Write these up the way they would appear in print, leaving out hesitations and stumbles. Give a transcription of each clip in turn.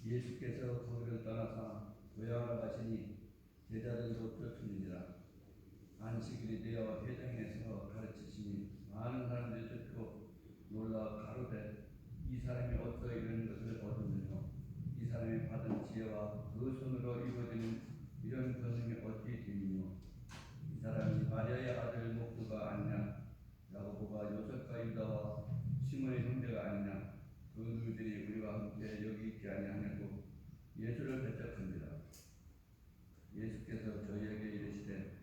예수께서 거기를 떠나사 고향을 가시니 제자들도 쫓으니라. 안식일이 되어 회당에서 가르치시니 많은 사람들이 듣고 놀라 가로되 이 사람이 어디서 이런 것을 얻었느냐. 이 사람이 받은 지혜와 그 손으로 이루어지는 이런 권능이 어찌 되느냐. 이 사람이 마리아의 아들 목두가 아니냐. 야고보가 요셉과 유다와 시몬의 형제가 아니냐. 그 누이들이 우리와 함께 여기 있지 아니하냐고 예수를 대적합니다. 예수께서 저희에게 이르시되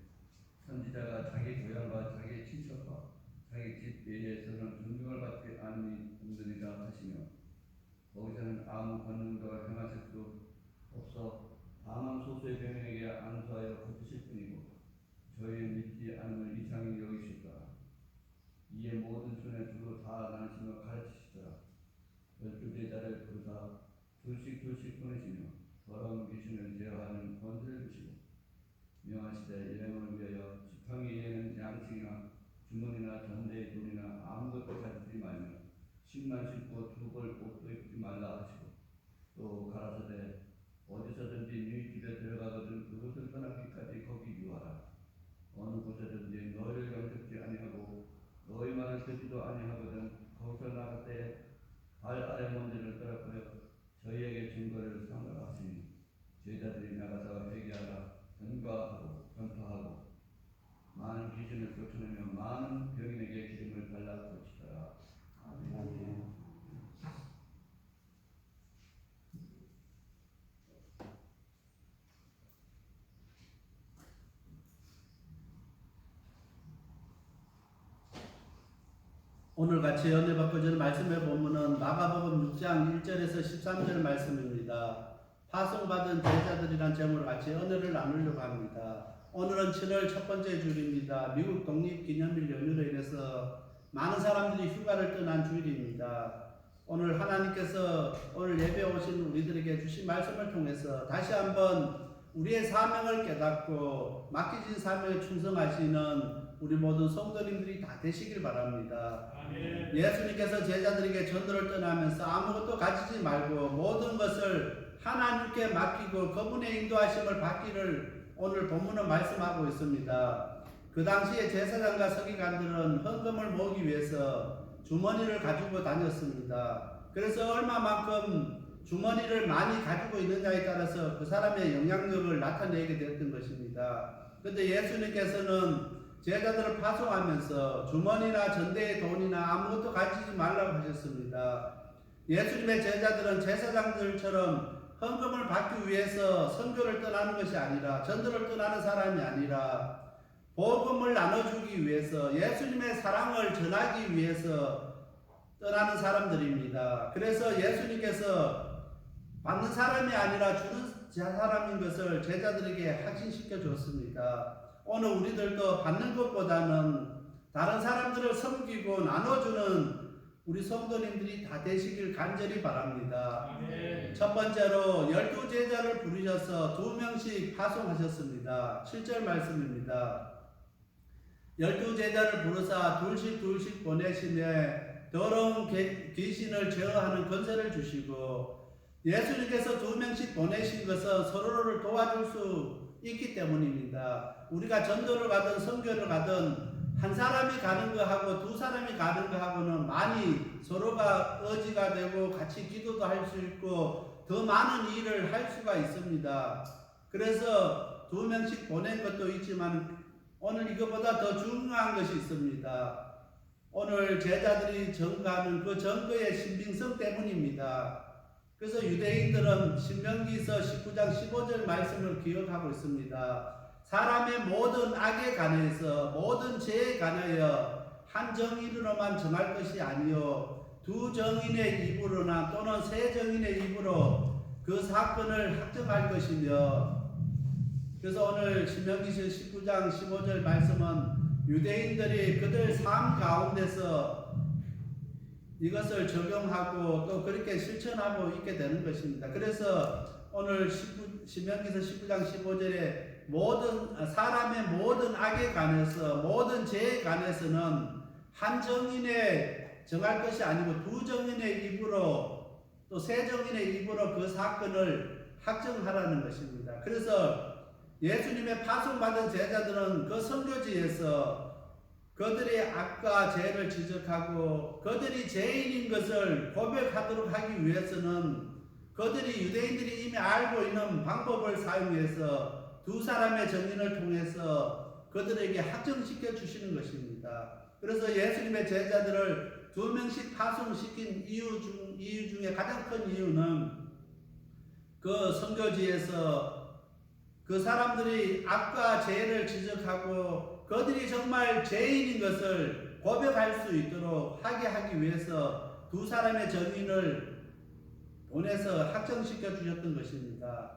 선지자가 자기 고향과 자기 친척과 자기 집 외에서는 존중을 받지 않느니라 하시며 거기서는 아무 권능도 행하실 수 없어 다만 소수의 병에게 안수하여 고치실 뿐이고 저희의 믿지 않음을 이상히 여기시더라. 이에 모든 손에 두루 다 나누시며 가르치시더라. 12제자를 부르사 둘씩 보내시며 더러운 귀신을 제어하는 권세를 주시고 명하시되 일행을 위하여 지팡이에는 양식이나 주머니나 전대의 돈이나 아무것도 가지지 말며 신만 신고 두벌 옷도 입지 말라 하시고 또 가라사대 어디서든지 너희 집에 들어가거든 그곳을 떠나기까지 거기 유하라. 어느 곳에든지 너희를 영접지 아니하고 너희 말을 듣지도 아니하거든 거기서 나갈 때 발 아래 먼지를 떨어뜨려 저희에게 증거를 삼으라 하시니 제자들이 나가서 회개하라 전가하고 전파하고 많은 귀신을 쫓아내며 많은 병인에게 기름을 발라 고치더라. 아멘. 오늘 같이 은혜 받고 저는 말씀의 본문은 마가복음 6장 1절에서 13절 말씀입니다. 파송받은 제자들이란 제목으로 같이 은혜를 나누려고 합니다. 오늘은 7월 첫 번째 주일입니다. 미국 독립기념일 연휴로 인해서 많은 사람들이 휴가를 떠난 주일입니다. 오늘 하나님께서 오늘 예배에 오신 우리들에게 주신 말씀을 통해서 다시 한번 우리의 사명을 깨닫고 맡기진 사명에 충성하시는 우리 모든 성도님들이 다 되시길 바랍니다. 아멘. 예수님께서 제자들에게 전도를 떠나면서 아무것도 가지지 말고 모든 것을 하나님께 맡기고 그분의 인도하심을 받기를 오늘 본문은 말씀하고 있습니다. 그 당시에 제사장과 서기관들은 헌금을 모으기 위해서 주머니를 가지고 다녔습니다. 그래서 얼마만큼 주머니를 많이 가지고 있느냐에 따라서 그 사람의 영향력을 나타내게 되었던 것입니다. 그런데 예수님께서는 제자들을 파송하면서 주머니나 전대의 돈이나 아무것도 가지지 말라고 하셨습니다. 예수님의 제자들은 제사장들처럼 헌금을 받기 위해서 선교를 떠나는 것이 아니라 전도를 떠나는 사람이 아니라 복음을 나눠주기 위해서 예수님의 사랑을 전하기 위해서 떠나는 사람들입니다. 그래서 예수님께서 받는 사람이 아니라 주는 사람인 것을 제자들에게 확신시켜 줬습니다. 오늘 우리들도 받는 것보다는 다른 사람들을 섬기고 나눠주는 우리 성도님들이 다 되시길 간절히 바랍니다. 아멘. 첫 번째로 12제자를 부르셔서 2명씩 파송하셨습니다. 7절 말씀입니다. 12제자를 부르사 둘씩 보내시며 더러운 귀신을 제어하는 권세를 주시고 예수님께서 2명씩 보내신 것은 서로를 도와줄 수 있기 때문입니다. 우리가 전도를 가든 선교를 가든 한 사람이 가는 거하고 두 사람이 가는 거하고는 많이 서로가 의지가 되고 같이 기도도 할 수 있고 더 많은 일을 할 수가 있습니다. 그래서 2명씩 보낸 것도 있지만 오늘 이것보다 더 중요한 것이 있습니다. 오늘 제자들이 전가하는 그 전거의 신빙성 때문입니다. 그래서 유대인들은 신명기서 19장 15절 말씀을 기억하고 있습니다. 사람의 모든 악에 관해서 모든 죄에 관하여 한 정인으로만 정할 것이 아니요 두 정인의 입으로나 또는 세 정인의 입으로 그 사건을 확정할 것이며 그래서 오늘 신명기서 19장 15절 말씀은 유대인들이 그들 삶 가운데서 이것을 적용하고 또 그렇게 실천하고 있게 되는 것입니다. 그래서 오늘 신명기서 19장 15절에 사람의 모든 악에 관해서 모든 죄에 관해서는 한 정인의 정할 것이 아니고 두 정인의 입으로 또 새 정인의 입으로 그 사건을 확정하라는 것입니다. 그래서 예수님의 파송받은 제자들은 그 선교지에서 그들의 악과 죄를 지적하고 그들이 죄인인 것을 고백하도록 하기 위해서는 그들이 유대인들이 이미 알고 있는 방법을 사용해서 두 사람의 증인을 통해서 그들에게 확정시켜 주시는 것입니다. 그래서 예수님의 제자들을 2명씩 파송시킨 이유 중에 가장 큰 이유는 그 선교지에서 그 사람들이 악과 죄를 지적하고 그들이 정말 죄인인 것을 고백할 수 있도록 하게 하기 위해서 두 사람의 증인을 보내서 확정시켜 주셨던 것입니다.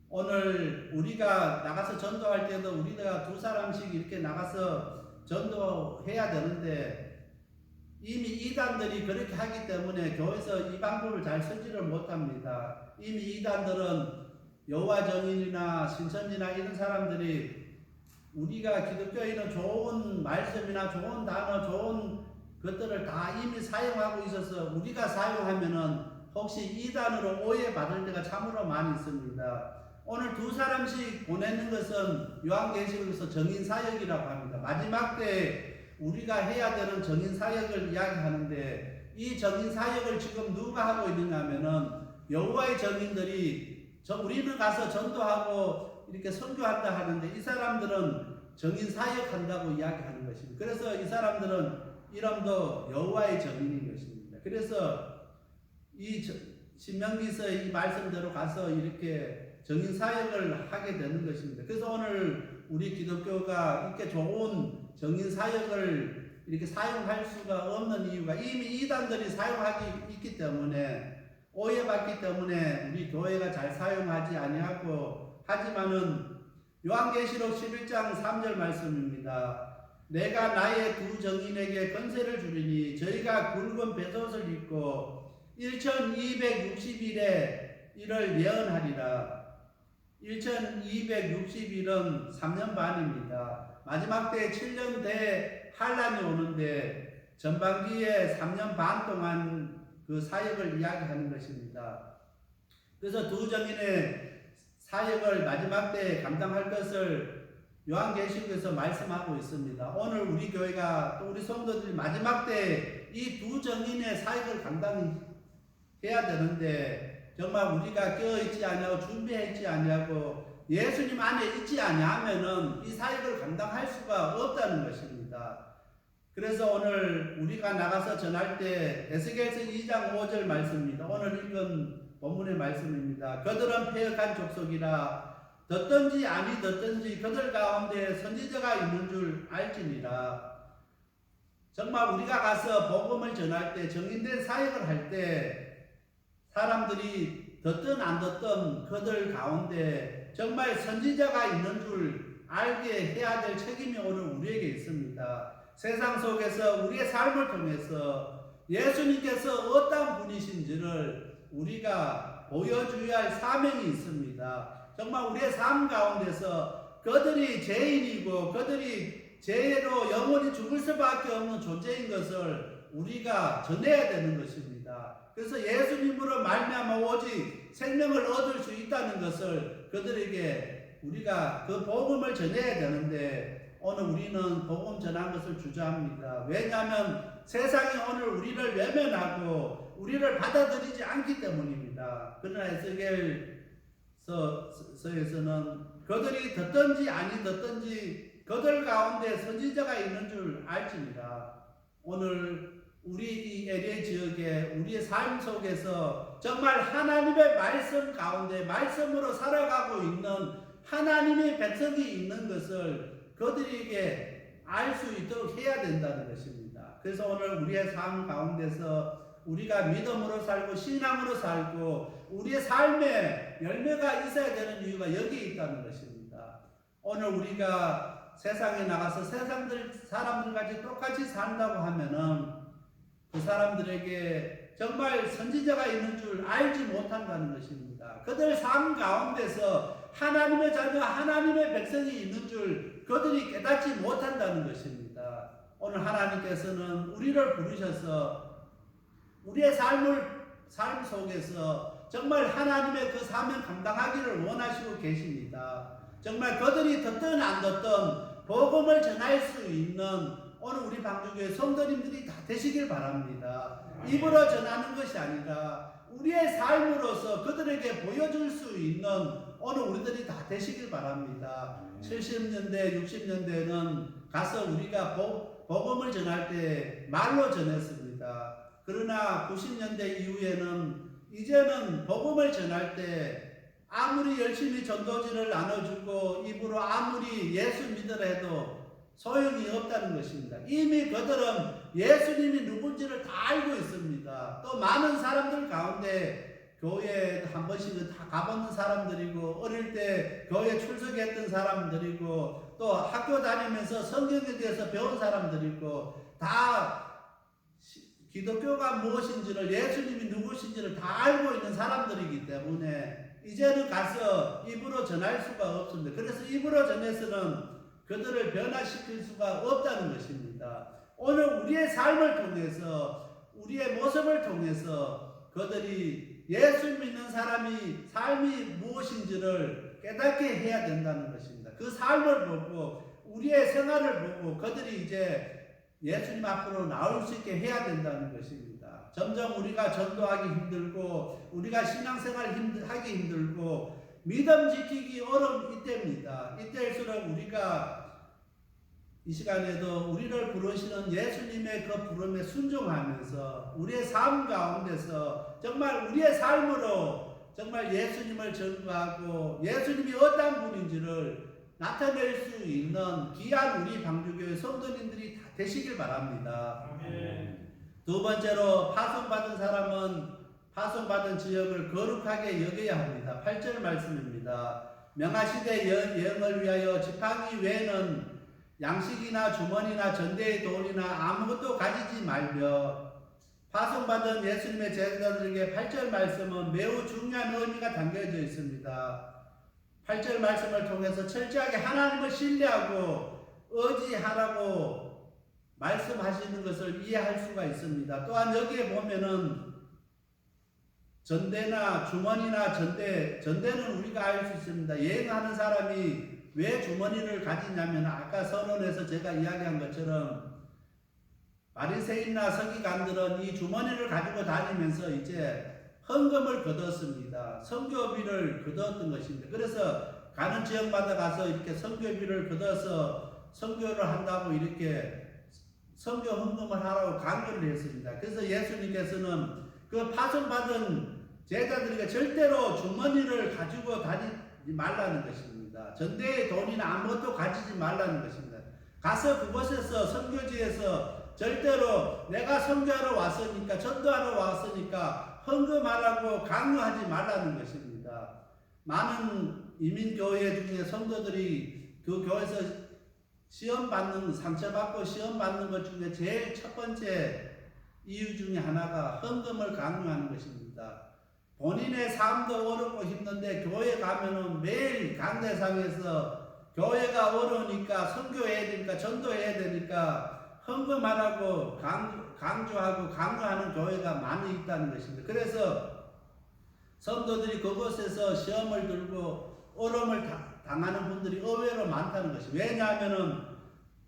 오늘 우리가 나가서 전도할 때도 우리가 두 사람씩 이렇게 나가서 전도해야 되는데 이미 이단들이 그렇게 하기 때문에 교회에서 이 방법을 잘 쓰지를 못합니다. 이미 이단들은 여호와 증인이나 신천지나 이런 사람들이 우리가 기독교인은 좋은 말씀이나 좋은 단어, 좋은 것들을 다 이미 사용하고 있어서 우리가 사용하면은 혹시 이단으로 오해받을 때가 참으로 많이 있습니다. 오늘 두 사람씩 보내는 것은 요한계시록에서 정인사역이라고 합니다. 마지막 때 우리가 해야 되는 정인사역을 이야기하는데 이 정인사역을 지금 누가 하고 있는가 하면은 여호와의 증인들이 우리는 가서 전도하고 이렇게 선교한다 하는데 이 사람들은 정인사역한다고 이야기하는 것입니다. 그래서 이 사람들은 이름도 여호와의 증인인 것입니다. 그래서 이 신명기서의 이 말씀대로 가서 이렇게 정인사역을 하게 되는 것입니다. 그래서 오늘 우리 기독교가 이렇게 좋은 정인사역을 이렇게 사용할 수가 없는 이유가 이미 이단들이 사용하기 있기 때문에 오해받기 때문에 우리 교회가 잘 사용하지 아니하고 하지만은 요한계시록 11장 3절 말씀입니다. 내가 나의 두 증인에게 권세를 주리니 저희가 굵은 배옷을 입고 1260일에 이를 예언하리라. 1260일은 3년 반입니다. 마지막 때 7년 대 환란이 오는데 전반기에 3년 반 동안 그 사역을 이야기하는 것입니다. 그래서 두 증인의 사역을 마지막 때 감당할 것을 요한계시록에서 말씀하고 있습니다. 오늘 우리 교회가 또 우리 성도들이 마지막 때 이 두 증인의 사역을 감당해야 되는데 정말 우리가 깨어있지 아니하고 준비했지 아니하고 예수님 안에 있지 아니하면은 이 사역을 감당할 수가 없다는 것입니다. 그래서 오늘 우리가 나가서 전할 때 에스겔서 2장 5절 말씀입니다. 오늘 읽은 본문의 말씀입니다. 그들은 패역한 족속이라 듣든지 아니 듣든지 그들 가운데 선지자가 있는 줄 알지니라. 정말 우리가 가서 복음을 전할 때 정인된 사역을 할 때 사람들이 듣든 안 듣든 그들 가운데 정말 선지자가 있는 줄 알게 해야 될 책임이 오늘 우리에게 있습니다. 세상 속에서 우리의 삶을 통해서 예수님께서 어떤 분이신지를 우리가 보여줘야 할 사명이 있습니다. 정말 우리의 삶 가운데서 그들이 죄인이고 그들이 죄로 영원히 죽을 수밖에 없는 존재인 것을 우리가 전해야 되는 것입니다. 그래서 예수님으로 말미암아 오직 생명을 얻을 수 있다는 것을 그들에게 우리가 그 복음을 전해야 되는데 오늘 우리는 복음 전한 것을 주저합니다. 왜냐하면 세상이 오늘 우리를 외면하고 우리를 받아들이지 않기 때문입니다. 그러나 에스겔서에서는 그들이 듣든지 아니 듣든지 그들 가운데 선지자가 있는 줄 알지니라. 오늘 우리 이 LA 지역에 우리의 삶 속에서 정말 하나님의 말씀 가운데 말씀으로 살아가고 있는 하나님의 백성이 있는 것을 그들에게 알 수 있도록 해야 된다는 것입니다. 그래서 오늘 우리의 삶 가운데서 우리가 믿음으로 살고 신앙으로 살고 우리의 삶에 열매가 있어야 되는 이유가 여기에 있다는 것입니다. 오늘 우리가 세상에 나가서 사람들같이 똑같이 산다고 하면은 그 사람들에게 정말 선지자가 있는 줄 알지 못한다는 것입니다. 그들 삶 가운데서 하나님의 자녀, 하나님의 백성이 있는 줄 그들이 깨닫지 못한다는 것입니다. 오늘 하나님께서는 우리를 부르셔서 우리의 삶을 삶 속에서 정말 하나님의 그 사명 감당하기를 원하시고 계십니다. 정말 그들이 듣든 안 듣든 복음을 전할 수 있는 오늘 우리 방주교회 성도님들이 다 되시길 바랍니다. 입으로 전하는 것이 아니라 우리의 삶으로서 그들에게 보여줄 수 있는 오늘 우리들이 다 되시길 바랍니다. 70년대, 60년대에는 가서 우리가 복음을 전할 때 말로 전했습니다. 그러나 90년대 이후에는 이제는 복음을 전할 때 아무리 열심히 전도지를 나눠주고 입으로 아무리 예수 믿으라 해도 소용이 없다는 것입니다. 이미 그들은 예수님이 누군지를 다 알고 있습니다. 또 많은 사람들 가운데 교회에 한 번씩은 다 가보는 사람들이고 어릴 때 교회에 출석했던 사람들이고 또 학교 다니면서 성경에 대해서 배운 사람들이고 다 기독교가 무엇인지를 예수님이 누구신지를 다 알고 있는 사람들이기 때문에 이제는 가서 입으로 전할 수가 없습니다. 그래서 입으로 전해서는 그들을 변화시킬 수가 없다는 것입니다. 오늘 우리의 삶을 통해서 우리의 모습을 통해서 그들이 예수 믿는 사람이 삶이 무엇인지를 깨닫게 해야 된다는 것입니다. 그 삶을 보고 우리의 생활을 보고 그들이 이제 예수님 앞으로 나올 수 있게 해야 된다는 것입니다. 점점 우리가 전도하기 힘들고 우리가 신앙생활 하기 힘들고 믿음 지키기 어려운 이때입니다. 이때일수록 우리가 이 시간에도 우리를 부르시는 예수님의 그 부름에 순종하면서 우리의 삶 가운데서 정말 우리의 삶으로 정말 예수님을 전도하고 예수님이 어떤 분인지를 나타낼 수 있는 귀한 우리 방주교회 성도님들이 다 되시길 바랍니다. 아멘. 두 번째로 파송받은 사람은 파송받은 지역을 거룩하게 여겨야 합니다. 8절 말씀입니다. 명하시되 영을 위하여 지팡이 외에는 양식이나 주머니나 전대의 돈이나 아무것도 가지지 말며 파송받은 예수님의 제자들에게 8절 말씀은 매우 중요한 의미가 담겨져 있습니다. 8절 말씀을 통해서 철저하게 하나님을 신뢰하고 의지하라고 말씀하시는 것을 이해할 수가 있습니다. 또한 여기에 보면은 전대나 주머니나 전대는 우리가 알 수 있습니다. 여행하는 사람이 왜 주머니를 가지냐면 아까 선언에서 제가 이야기한 것처럼 바리새인이나 서기관들은 이 주머니를 가지고 다니면서 이제 헌금을 거뒀습니다. 선교비를 거뒀던 것입니다. 그래서 가는 지역마다 가서 이렇게 선교비를 거둬서 선교를 한다고 이렇게 선교 헌금을 하라고 강요를 했습니다. 그래서 예수님께서는 그 파송받은 제자들에게 절대로 주머니를 가지고 다니지 말라는 것입니다. 전대의 돈이나 아무것도 가지지 말라는 것입니다. 가서 그곳에서 선교지에서 절대로 내가 선교하러 왔으니까 전도하러 왔으니까 헌금하라고 강요하지 말라는 것입니다. 많은 이민교회 중에 성도들이 그 교회에서 상처받고 시험받는 것 중에 제일 첫 번째 이유 중에 하나가 헌금을 강요하는 것입니다. 본인의 삶도 어렵고 힘든데 교회 가면은 매일 강대상에서 교회가 어려우니까 선교해야 되니까 전도해야 되니까 헌금하라고 강조하고 강요하는 교회가 많이 있다는 것입니다. 그래서 성도들이 그곳에서 시험을 들고 어려움을 당하는 분들이 의외로 많다는 것입니다. 왜냐하면은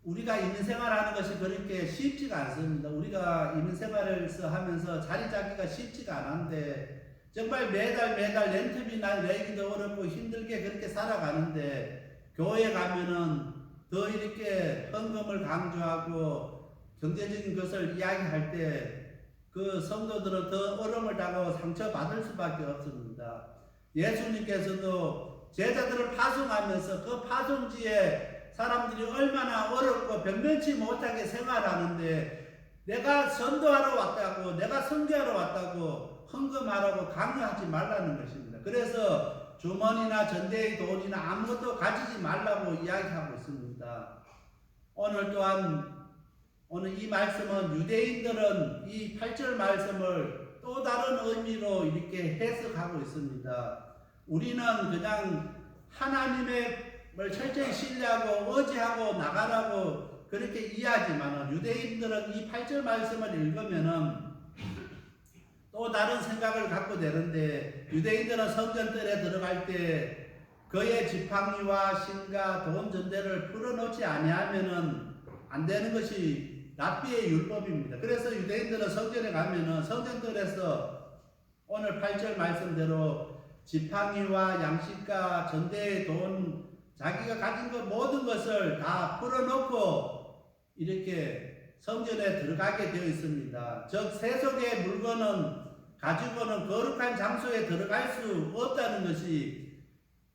우리가 이민생활하는 것이 그렇게 쉽지가 않습니다. 우리가 이민생활을 하면서 자리 잡기가 쉽지가 않은데 정말 매달 렌트비나 내기도 어렵고 힘들게 그렇게 살아가는데 교회 가면은 더 이렇게 헌금을 강조하고 경제적인 것을 이야기할 때 그 성도들은 더 어려움을 당하고 상처받을 수밖에 없습니다. 예수님께서도 제자들을 파송하면서 그 파송지에 사람들이 얼마나 어렵고 변변치 못하게 생활하는데 내가 전도하러 왔다고 내가 선교하러 왔다고 헌금하라고 강요하지 말라는 것입니다. 그래서 주머니나 전대의 돈이나 아무것도 가지지 말라고 이야기하고 있습니다. 오늘 이 말씀은 유대인들은 이 8절 말씀을 또 다른 의미로 이렇게 해석하고 있습니다. 우리는 그냥 하나님을 철저히 신뢰하고 의지하고 나가라고 그렇게 이해하지만 유대인들은 이 8절 말씀을 읽으면은 또 다른 생각을 갖고 되는데 유대인들은 성전들에 들어갈 때 그의 지팡이와 신과 돈 전대를 풀어놓지 아니하면은 안 되는 것이 랍비의 율법입니다. 그래서 유대인들은 성전에 가면은 성전들에서 오늘 8절 말씀대로 지팡이와 양식과 전대의 돈, 자기가 가진 것 모든 것을 다 풀어놓고 이렇게 성전에 들어가게 되어 있습니다. 즉 세속의 물건은 가지고는 거룩한 장소에 들어갈 수 없다는 것이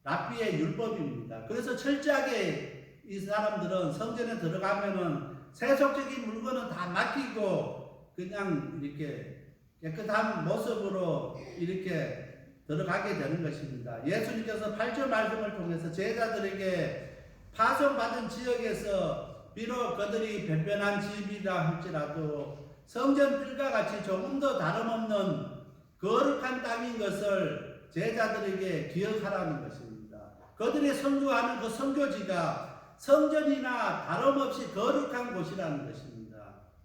랍비의 율법입니다. 그래서 철저하게 이 사람들은 성전에 들어가면은 세속적인 물건은 다 맡기고 그냥 이렇게 깨끗한 모습으로 이렇게 들어가게 되는 것입니다. 예수님께서 8절 말씀을 통해서 제자들에게 파송받은 지역에서 비록 그들이 변변한 집이라 할지라도 성전들과 같이 조금도 다름없는 거룩한 땅인 것을 제자들에게 기억하라는 것입니다. 그들이 선교하는 그 선교지가 성전이나 다름없이 거룩한 곳이라는 것입니다.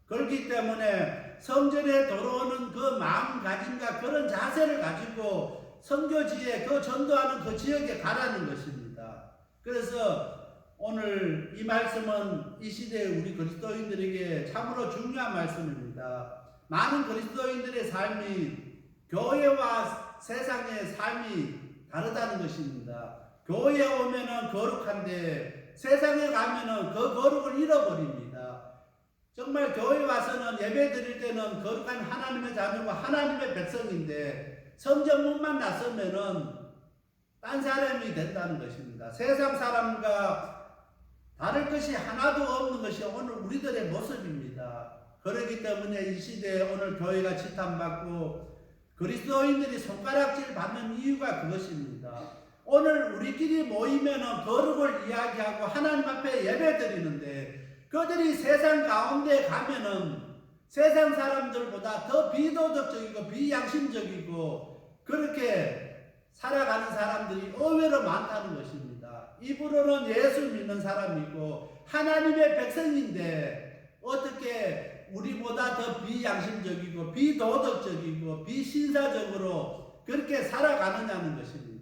그렇기 때문에 성전에 들어오는 그 마음가짐과 그런 자세를 가지고 선교지에 그 전도하는 그 지역에 가라는 것입니다. 그래서 오늘 이 말씀은 이 시대의 우리 그리스도인들에게 참으로 중요한 말씀입니다. 많은 그리스도인들의 삶이 교회와 세상의 삶이 다르다는 것입니다. 교회에 오면은 거룩한데 세상에 가면은 그 거룩을 잃어버립니다. 정말 교회 와서는 예배 드릴 때는 거룩한 하나님의 자녀고 하나님의 백성인데 성전문만 나서면은 딴 사람이 된다는 것입니다. 세상 사람과 다를 것이 하나도 없는 것이 오늘 우리들의 모습입니다. 그렇기 때문에 이 시대에 오늘 교회가 지탄받고 그리스도인들이 손가락질 받는 이유가 그것입니다. 오늘 우리끼리 모이면은 거룩을 이야기하고 하나님 앞에 예배 드리는데 그들이 세상 가운데 가면은 세상 사람들보다 더 비도덕적이고 비양심적이고 그렇게 살아가는 사람들이 의외로 많다는 것입니다. 입으로는 예수 믿는 사람이고 하나님의 백성인데 어떻게 우리보다 더 비양심적이고 비도덕적이고 비신사적으로 그렇게 살아가느냐는 것입니다.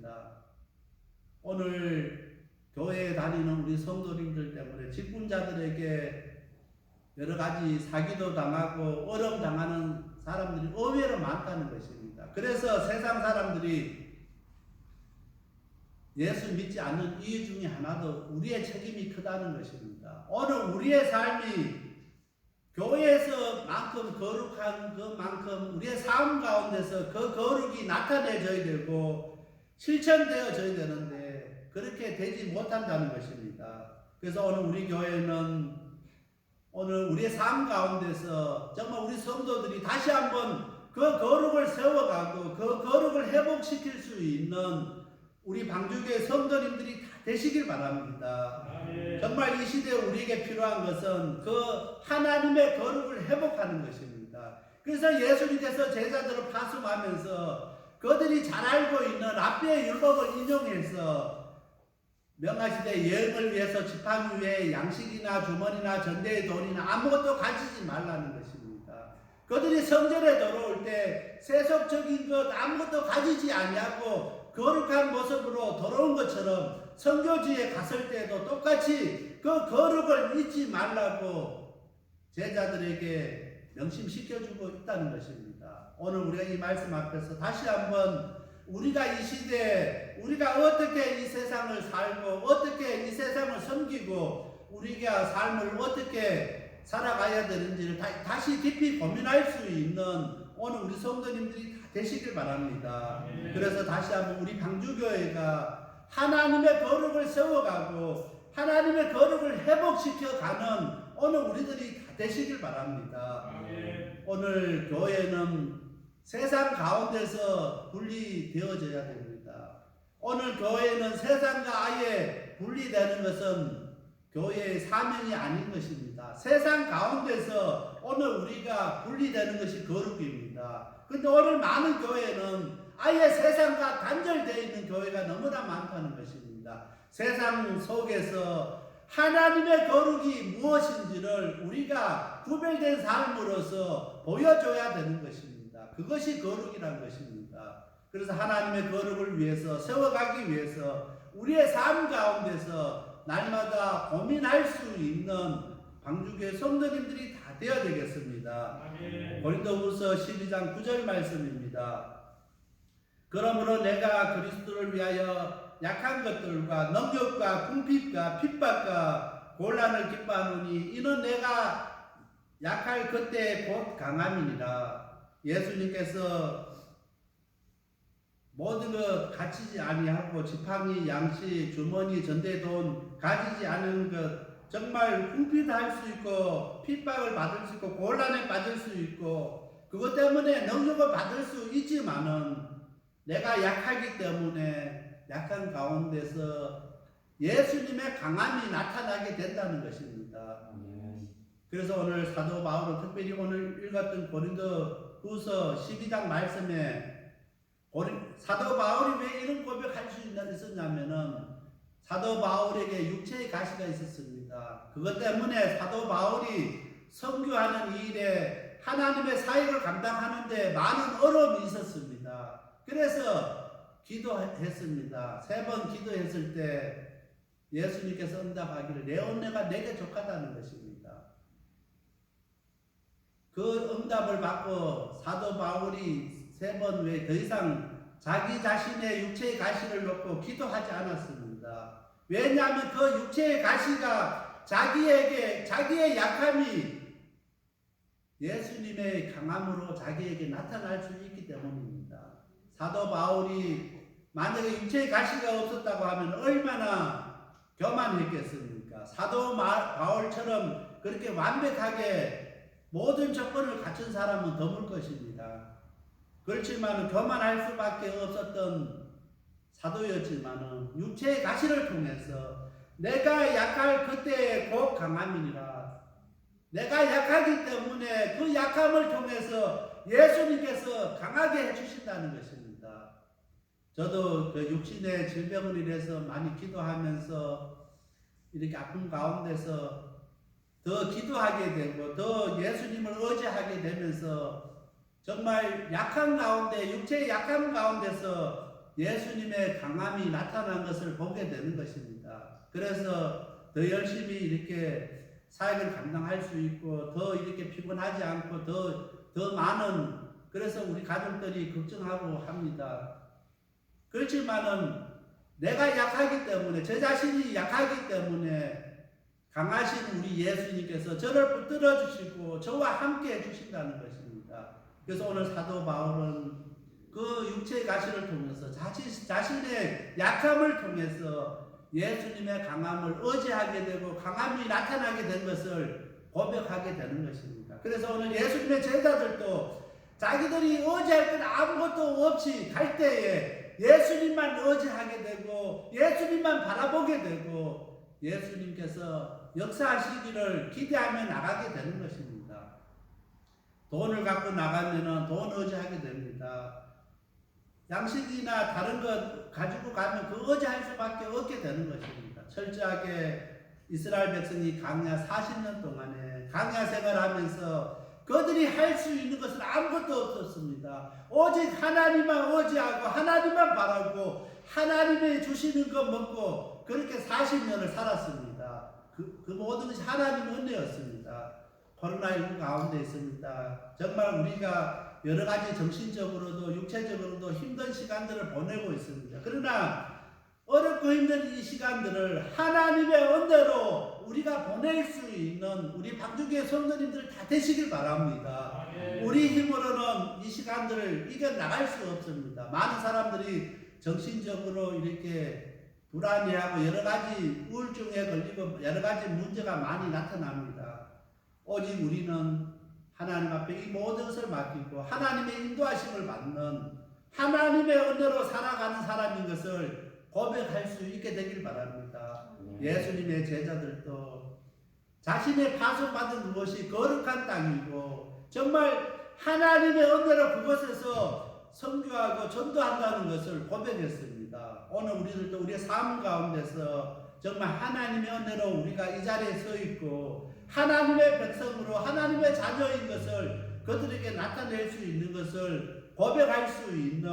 오늘 교회에 다니는 우리 성도님들 때문에 직분자들에게 여러 가지 사기도 당하고 어려움 당하는 사람들이 의외로 많다는 것입니다. 그래서 세상 사람들이 예수 믿지 않는 이유 중에 하나도 우리의 책임이 크다는 것입니다. 오늘 우리의 삶이 교회에서만큼 거룩한 그만큼 우리의 삶 가운데서 그 거룩이 나타내져야 되고 실천되어져야 되는데 그렇게 되지 못한다는 것입니다. 그래서 오늘 우리 교회는 오늘 우리의 삶 가운데서 정말 우리 성도들이 다시 한번 그 거룩을 세워가고 그 거룩을 회복시킬 수 있는 우리 방주교회 성도님들이 다 되시길 바랍니다. 정말 이 시대에 우리에게 필요한 것은 그 하나님의 거룩을 회복하는 것입니다. 그래서 예수님께서 제자들을 파송하면서 그들이 잘 알고 있는 랍비의 율법을 인용해서 명하시되 여행을 위해서 지팡이 위에 양식이나 주머니나 전대의 돈이나 아무것도 가지지 말라는 것입니다. 그들이 성전에 들어올 때 세속적인 것 아무것도 가지지 아니하고 거룩한 모습으로 돌아온 것처럼 선교지에 갔을 때도 똑같이 그 거룩을 잊지 말라고 제자들에게 명심시켜주고 있다는 것입니다. 오늘 우리가 이 말씀 앞에서 다시 한번 우리가 이 시대에 우리가 어떻게 이 세상을 살고 어떻게 이 세상을 섬기고 우리가 삶을 어떻게 살아가야 되는지를 다시 깊이 고민할 수 있는 오늘 우리 성도님들이 다 되시길 바랍니다. 그래서 다시 한번 우리 방주교회가 하나님의 거룩을 세워가고 하나님의 거룩을 회복시켜가는 오늘 우리들이 다 되시길 바랍니다. 오늘 교회는 세상 가운데서 분리되어져야 됩니다. 오늘 교회는 세상과 아예 분리되는 것은 교회의 사명이 아닌 것입니다. 세상 가운데서 오늘 우리가 분리되는 것이 거룩입니다. 그런데 오늘 많은 교회는 아예 세상과 단절되어 있는 교회가 너무나 많다는 것입니다. 세상 속에서 하나님의 거룩이 무엇인지를 우리가 구별된 삶으로서 보여줘야 되는 것입니다. 것입니다. 그것이 거룩이라는 것입니다. 그래서 하나님의 거룩을 위해서 세워가기 위해서 우리의 삶 가운데서 날마다 고민할 수 있는 방주교회 성도님들이 다 되어야 되겠습니다. 고린도후서 12장 9절 말씀입니다. 그러므로 내가 그리스도를 위하여 약한 것들과 능력과 궁핍과 핍박과 곤란을 기뻐하노니 이는 내가 약할 그때 곧 강함이니라. 예수님께서 모든 것 갖추지 아니하고 지팡이, 양식, 주머니, 전대돈 가지지 않은 것 정말 궁핍할 수 있고 핍박을 받을 수 있고 곤란에 빠질 수 있고 그것 때문에 능력을 받을 수 있지만은 내가 약하기 때문에 약한 가운데서 예수님의 강함이 나타나게 된다는 것입니다. 그래서 오늘 사도 바울은 특별히 오늘 읽었던 고린도후서 12장 말씀에 사도 바울이 왜 이런 고백할 수 있었냐면은 사도 바울에게 육체의 가시가 있었습니다. 그것 때문에 사도 바울이 선교하는 이 일에 하나님의 사역을 감당하는데 많은 어려움이 있었습니다. 그래서 기도했습니다. 3번 기도했을 때 예수님께서 응답하기를 내 은혜가 내게 족하다는 것입니다. 그 응답을 받고 사도 바울이 3번 외에 더 이상 자기 자신의 육체의 가시를 놓고 기도하지 않았습니다. 왜냐하면 그 육체의 가시가 자기의 약함이 예수님의 강함으로 자기에게 나타날 수 있기 때문입니다. 사도 바울이 만약에 육체의 가시가 없었다고 하면 얼마나 교만했겠습니까? 사도 바울처럼 그렇게 완벽하게 모든 조건을 갖춘 사람은 드물 것입니다. 그렇지만 교만할 수밖에 없었던 사도였지만 육체의 가시를 통해서 내가 약할 그때에 곧 강함이니라. 내가 약하기 때문에 그 약함을 통해서 예수님께서 강하게 해주신다는 것입니다. 저도 그 육신의 질병을 인해서 많이 기도하면서 이렇게 아픔 가운데서 더 기도하게 되고 더 예수님을 의지하게 되면서 정말 약한 가운데 육체의 약함 가운데서 예수님의 강함이 나타난 것을 보게 되는 것입니다. 그래서 더 열심히 이렇게 사역을 감당할 수 있고 더 이렇게 피곤하지 않고 더 많은 그래서 우리 가족들이 걱정하고 합니다. 그렇지만은 내가 약하기 때문에 제 자신이 약하기 때문에 강하신 우리 예수님께서 저를 붙들어 주시고 저와 함께 해주신다는 것입니다. 그래서 오늘 사도 바울은 그 육체의 가시를 통해서 자신의 약함을 통해서 예수님의 강함을 의지하게 되고 강함이 나타나게 된 것을 고백하게 되는 것입니다. 그래서 오늘 예수님의 제자들도 자기들이 의지할 건 아무것도 없이 갈 때에 예수님만 의지하게 되고 예수님만 바라보게 되고 예수님께서 역사하시기를 기대하며 나가게 되는 것입니다. 돈을 갖고 나가면은 돈 의지하게 됩니다. 양식이나 다른 것 가지고 가면 그 의지할 수밖에 없게 되는 것입니다. 철저하게 이스라엘 백성이 광야 40년 동안에 광야 생활하면서 그들이 할 수 있는 것은 아무것도 없었습니다. 오직 하나님만 의지하고 하나님만 바라고 하나님이 주시는 것 먹고 그렇게 40년을 살았습니다. 그 모든 것이 하나님의 은혜였습니다. 코로나19 가운데 있습니다. 정말 우리가 여러 가지 정신적으로도 육체적으로도 힘든 시간들을 보내고 있습니다. 그러나 어렵고 힘든 이 시간들을 하나님의 은혜로 우리가 보낼 수 있는 우리 방주교회 성도님들 다 되시길 바랍니다. 우리 힘으로는 이 시간들을 이겨나갈 수 없습니다. 많은 사람들이 정신적으로 이렇게 불안해하고 여러 가지 우울증에 걸리고 여러 가지 문제가 많이 나타납니다. 오직 우리는 하나님 앞에 이 모든 것을 맡기고 하나님의 인도하심을 받는 하나님의 은혜로 살아가는 사람인 것을 고백할 수 있게 되길 바랍니다. 예수님의 제자들도 자신의 파송받은 그것이 거룩한 땅이고 정말 하나님의 은혜로 그곳에서 선교하고 전도한다는 것을 고백했습니다. 오늘 우리들도 우리의 삶 가운데서 정말 하나님의 은혜로 우리가 이 자리에 서 있고 하나님의 백성으로 하나님의 자녀인 것을 그들에게 나타낼 수 있는 것을 고백할 수 있는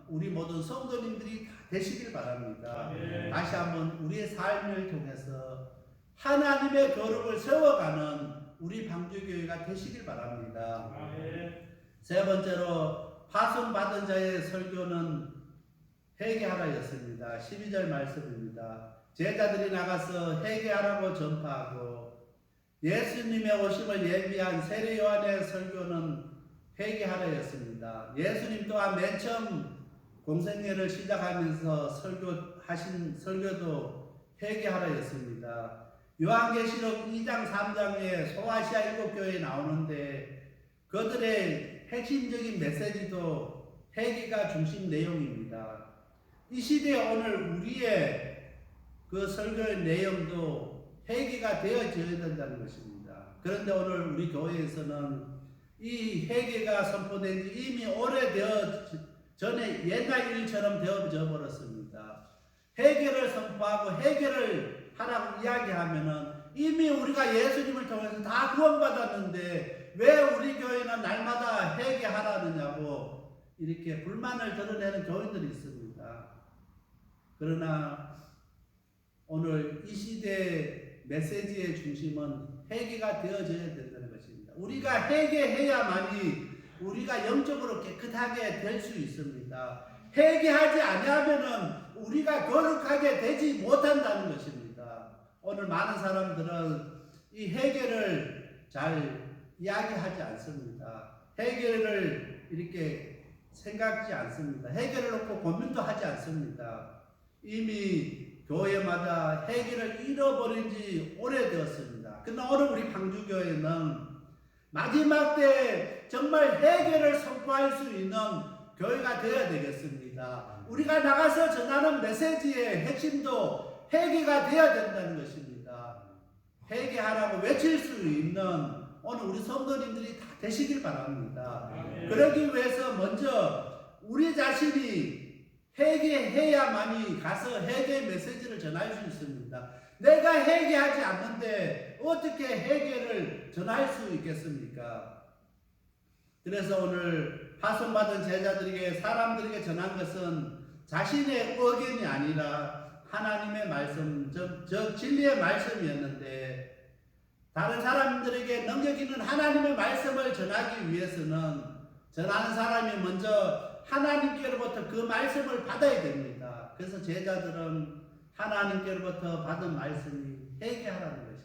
우리 모든 성도님들이 다 되시길 바랍니다. 다시 한번 우리의 삶을 통해서 하나님의 거룩을 세워가는 우리 방주교회가 되시길 바랍니다. 세 번째로 파송받은 자의 설교는 회개하라였습니다. 12절 말씀입니다. 제자들이 나가서 회개하라고 전파하고 예수님의 오심을 예비한 세례 요한의 설교는 회개하라였습니다. 예수님 또한 맨 처음 공생애를 시작하면서 설교하신 설교도 회개하라였습니다. 요한계시록 2장 3장에 소아시아 7교회에 나오는데 그들의 핵심적인 메시지도 회개가 중심 내용입니다. 이 시대에 오늘 우리의 그 설교의 내용도 회개가 되어져야 된다는 것입니다. 그런데 오늘 우리 교회에서는 이 회개가 선포된 지 이미 오래되어 전에 옛날 일처럼 되어져 버렸습니다. 회개를 선포하고 회개를 하라고 이야기하면은 이미 우리가 예수님을 통해서 다 구원받았는데 왜 우리 교회는 날마다 회개하라느냐고 이렇게 불만을 드러내는 교인들이 있습니다. 그러나 오늘 이 시대의 메시지의 중심은 회개가 되어져야 된다는 것입니다. 우리가 회개해야만이 우리가 영적으로 깨끗하게 될 수 있습니다. 회개하지 아니하면은 우리가 거룩하게 되지 못한다는 것입니다. 오늘 많은 사람들은 이 회개를 잘 이야기하지 않습니다. 회개를 이렇게 생각지 않습니다. 회개를 놓고 고민도 하지 않습니다. 이미 교회마다 회개를 잃어버린 지 오래되었습니다. 그러나 오늘 우리 방주교회는 마지막 때 정말 회개를 선포할 수 있는 교회가 되어야 되겠습니다. 우리가 나가서 전하는 메시지의 핵심도 회개가 되어야 된다는 것입니다. 회개하라고 외칠 수 있는 오늘 우리 성도님들이 다 되시길 바랍니다. 그러기 위해서 먼저 우리 자신이 회개해야만이 가서 회개의 메시지를 전할 수 있습니다. 내가 회개하지 않는데 어떻게 회개를 전할 수 있겠습니까? 그래서 오늘 파송받은 제자들에게 사람들에게 전한 것은 자신의 의견이 아니라 하나님의 말씀, 즉 진리의 말씀이었는데 다른 사람들에게 능력 있는 하나님의 말씀을 전하기 위해서는 전하는 사람이 먼저 하나님께로부터 그 말씀을 받아야 됩니다. 그래서 제자들은 하나님께로부터 받은 말씀이 회개하라는 것입니다.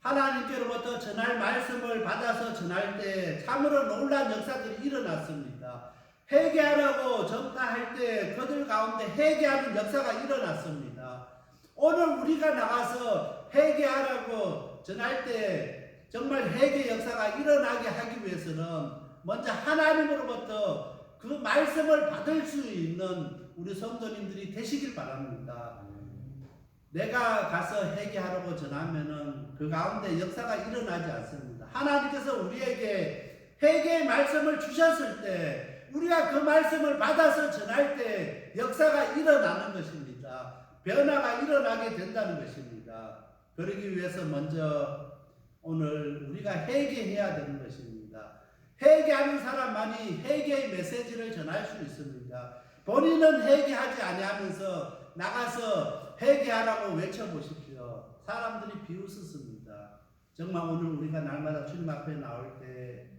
하나님께로부터 전할 말씀을 받아서 전할 때 참으로 놀라운 역사들이 일어났습니다. 회개하라고 전파할 때 그들 가운데 회개하는 역사가 일어났습니다. 오늘 우리가 나가서 회개하라고 전할 때 정말 회개 역사가 일어나게 하기 위해서는 먼저 하나님으로부터 그 말씀을 받을 수 있는 우리 성도님들이 되시길 바랍니다. 내가 가서 회개하라고 전하면은 그 가운데 역사가 일어나지 않습니다. 하나님께서 우리에게 회개의 말씀을 주셨을 때 우리가 그 말씀을 받아서 전할 때 역사가 일어나는 것입니다. 변화가 일어나게 된다는 것입니다. 그러기 위해서 먼저 오늘 우리가 회개해야 되는 것입니다. 회개하는 사람만이 회개의 메시지를 전할 수 있습니다. 본인은 회개하지 아니하면서 나가서 회개하라고 외쳐보십시오. 사람들이 비웃었습니다. 정말 오늘 우리가 날마다 주님 앞에 나올 때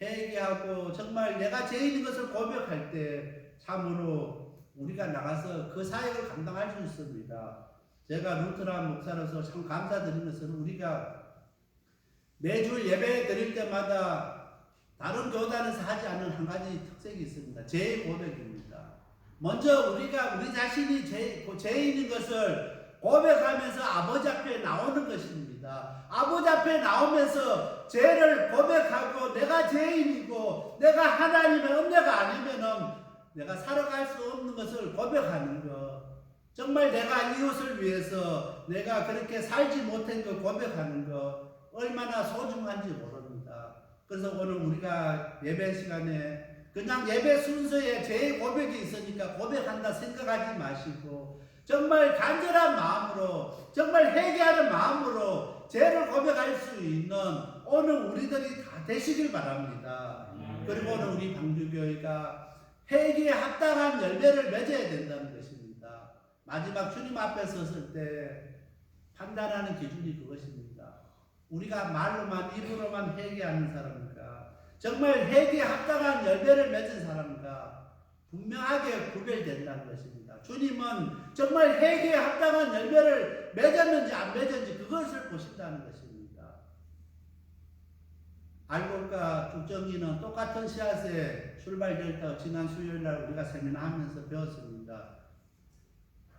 회개하고 정말 내가 죄인인 것을 고백할 때 참으로 우리가 나가서 그 사역을 감당할 수 있습니다. 제가 루트란 목사로서 참 감사드리는 것은 우리가 매주 예배 드릴 때마다 다른 교단에서 하지 않는 한 가지 특색이 있습니다. 죄의 고백입니다. 먼저 우리가 우리 자신이 죄인인 것을 고백하면서 아버지 앞에 나오는 것입니다. 아버지 앞에 나오면서 죄를 고백하고 내가 죄인이고 내가 하나님의 은혜가 아니면은 내가 살아갈 수 없는 것을 고백하는 것. 정말 내가 이웃을 위해서 내가 그렇게 살지 못한 것 고백하는 것 얼마나 소중한지 모릅니다. 그래서 오늘 우리가 예배 시간에 그냥 예배 순서에 제 고백이 있으니까 고백한다 생각하지 마시고 정말 간절한 마음으로 정말 회개하는 마음으로 죄를 고백할 수 있는 오늘 우리들이 다 되시길 바랍니다. 그리고 오늘 우리 방주교회가 회개에 합당한 열매를 맺어야 된다는 것입니다. 마지막 주님 앞에 섰을 때 판단하는 기준이 그것입니다. 우리가 말로만 입으로만 회개하는 사람인가, 정말 회개에 합당한 열매를 맺은 사람인가 분명하게 구별된다는 것입니다. 주님은 정말 회개에 합당한 열매를 맺었는지 안 맺었는지 그것을 보신다는 것입니다. 알곡과 쭉정이는 똑같은 씨앗에 출발되었다고 지난 수요일날 우리가 세미나하면서 배웠습니다.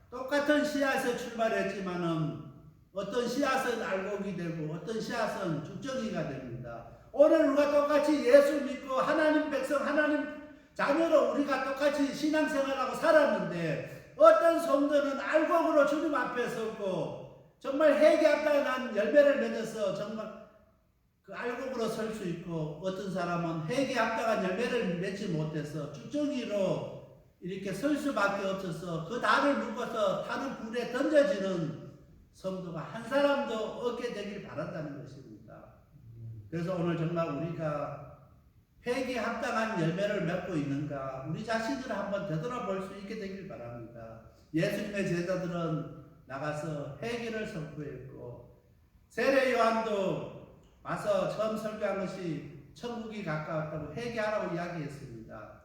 똑같은 씨앗에 출발했지만은 어떤 씨앗은 알곡이 되고 어떤 씨앗은 쭉정이가 됩니다. 오늘 우리가 똑같이 예수 믿고 하나님 백성, 하나님 자녀로 우리가 똑같이 신앙생활하고 살았는데 어떤 성도는 알곡으로 주님 앞에 섰고 정말 회개합당한 열매를 맺어서 정말 그 알곡으로 설 수 있고, 어떤 사람은 회개합당한 열매를 맺지 못해서 쭉정이로 이렇게 설 수밖에 없어서 그 달을 묶어서 타는 불에 던져지는 성도가 한 사람도 없게 되길 바란다는 것입니다. 그래서 오늘 정말 우리가 회개합당한 열매를 맺고 있는가, 우리 자신들을 한번 되돌아볼 수 있게 되길 바랍니다. 예수님의 제자들은 나가서 회개를 선포했고, 세례 요한도 와서 처음 설교한 것이 천국이 가까웠다고 회개하라고 이야기했습니다.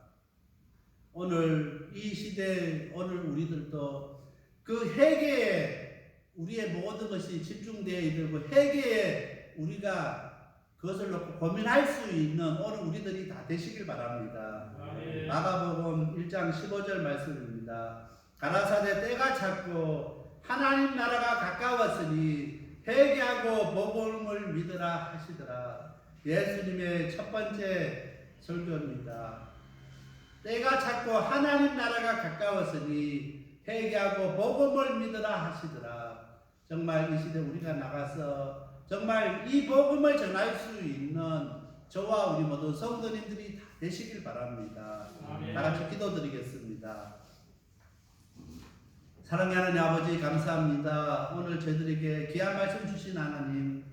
오늘 이 시대에 오늘 우리들도 그 회개에 우리의 모든 것이 집중되어 있고 회개에 우리가 그것을 놓고 고민할 수 있는 오늘 우리들이 다 되시길 바랍니다. 마가복음 1장 15절 말씀입니다. 가라사대 때가 찼고 하나님 나라가 가까웠으니 회개하고 복음을 믿으라 하시더라. 예수님의 첫 번째 설교입니다. 때가 찼고 하나님 나라가 가까웠으니 회개하고 복음을 믿으라 하시더라. 정말 이 시대 우리가 나가서 정말 이 복음을 전할 수 있는 저와 우리 모든 성도님들이 다 되시길 바랍니다. 다 같이 기도드리겠습니다. 사랑하는 아버지 감사합니다. 오늘 저희들에게 귀한 말씀 주신 하나님,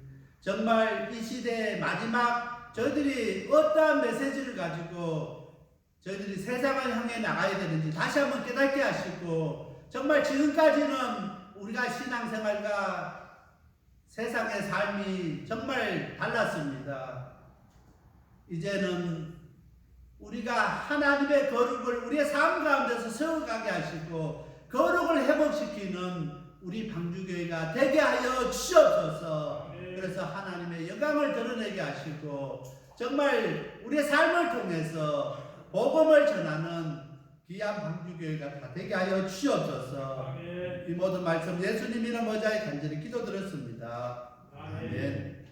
정말 이 시대의 마지막 저희들이 어떠한 메시지를 가지고 저희들이 세상을 향해 나가야 되는지 다시 한번 깨닫게 하시고, 정말 지금까지는 우리가 신앙생활과 세상의 삶이 정말 달랐습니다. 이제는 우리가 하나님의 거룩을 우리의 삶 가운데서 세워가게 하시고 거룩을 회복시키는 우리 방주교회가 되게 하여 주시옵소서. 그래서 하나님의 영광을 드러내게 하시고 정말 우리의 삶을 통해서 복음을 전하는 귀한 방주교회가 다 되게 하여 주시옵소서. 이 모든 말씀 예수님 이름 의지하여 간절히 기도드렸습니다. 아멘.